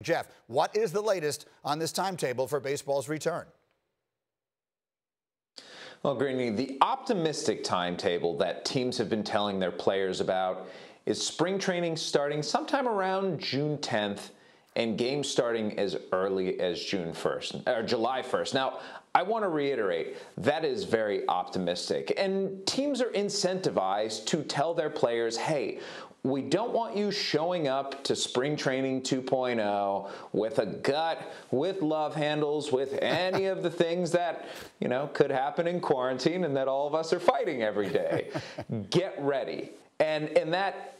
Jeff, what is the latest on this timetable for baseball's return? Well, Greeny, the optimistic timetable that teams have been telling their players about is spring training starting sometime around June 10th and games starting as early as June 1st or July 1st. Now, I want to reiterate, that is very optimistic. And teams are incentivized to tell their players, hey, we don't want you showing up to spring training 2.0 with a gut, with love handles, with any of the things that, could happen in quarantine and that all of us are fighting every day. Get ready. And that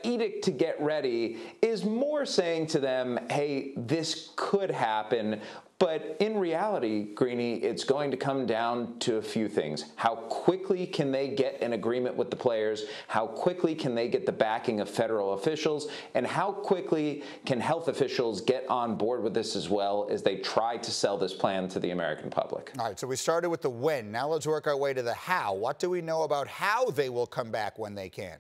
edict to get ready is more saying to them, hey, this could happen. But in reality, Greeny, it's going to come down to a few things. How quickly can they get an agreement with the players? How quickly can they get the backing of federal officials? And how quickly can health officials get on board with this as well as they try to sell this plan to the American public? All right, so we started with the when. Now let's work our way to the how. What do we know about how they will come back when they can?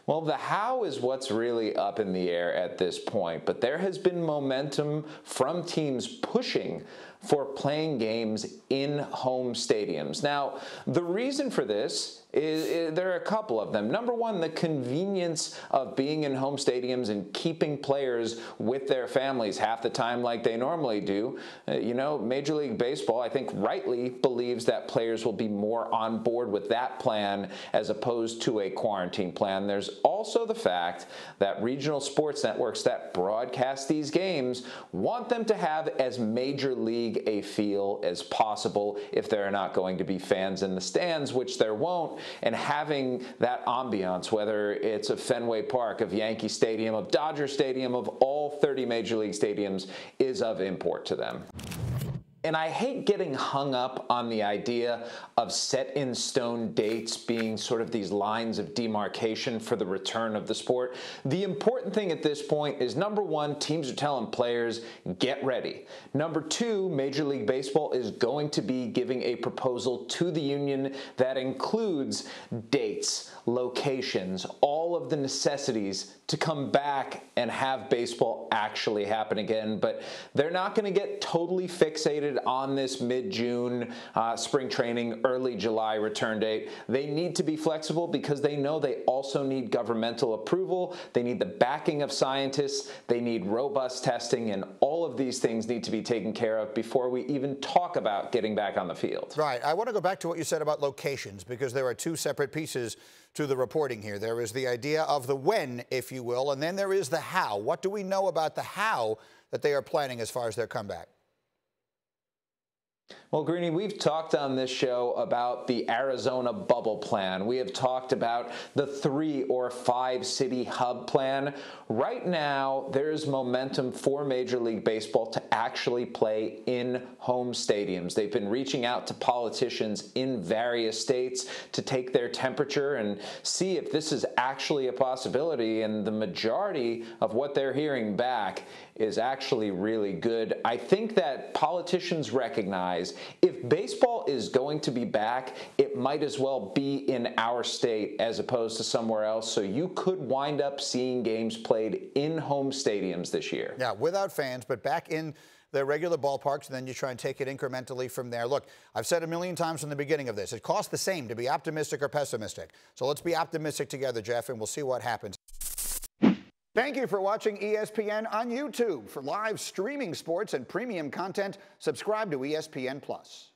Well, the how is what's really up in the air at this point, but there has been momentum from teams pushing for playing games in home stadiums. Now, the reason for this is there are a couple of them. Number one, the convenience of being in home stadiums and keeping players with their families half the time like they normally do. Major League Baseball, I think, rightly believes that players will be more on board with that plan as opposed to a quarantine plan. There's also the fact that regional sports networks that broadcast these games want them to have as major league a feel as possible if there are not going to be fans in the stands, which there won't. And having that ambiance, whether it's of Fenway Park, of Yankee Stadium, of Dodger Stadium, of all 30 major league stadiums, is of import to them. And I hate getting hung up on the idea of set-in-stone dates being sort of these lines of demarcation for the return of the sport. The important thing at this point is, number one, teams are telling players, get ready. Number two, Major League Baseball is going to be giving a proposal to the union that includes dates, locations, all of the necessities to come back and have baseball actually happen again. But they're not going to get totally fixated on this mid-June spring training, early July return date. They need to be flexible because they know they also need governmental approval. They need the backing of scientists. They need robust testing, and all of these things need to be taken care of before we even talk about getting back on the field. Right. I want to go back to what you said about locations, because there are two separate pieces to the reporting here. There is the idea of the when, if you will, and then there is the how. What do we know about the how that they are planning as far as their comeback? Well, Greeny, we've talked on this show about the Arizona bubble plan. We have talked about the 3 or 5 city hub plan. Right now, there's momentum for Major League Baseball to actually play in home stadiums. They've been reaching out to politicians in various states to take their temperature and see if this is actually a possibility. And the majority of what they're hearing back is actually really good. I think that politicians recognize if baseball is going to be back, it might as well be in our state as opposed to somewhere else. So you could wind up seeing games played in home stadiums this year. Yeah, without fans, but back in their regular ballparks, and then you try and take it incrementally from there. Look, I've said a million times from the beginning of this, it costs the same to be optimistic or pessimistic. So let's be optimistic together, Jeff, and we'll see what happens. Thank you for watching ESPN on YouTube. For live streaming sports and premium content, subscribe to ESPN+.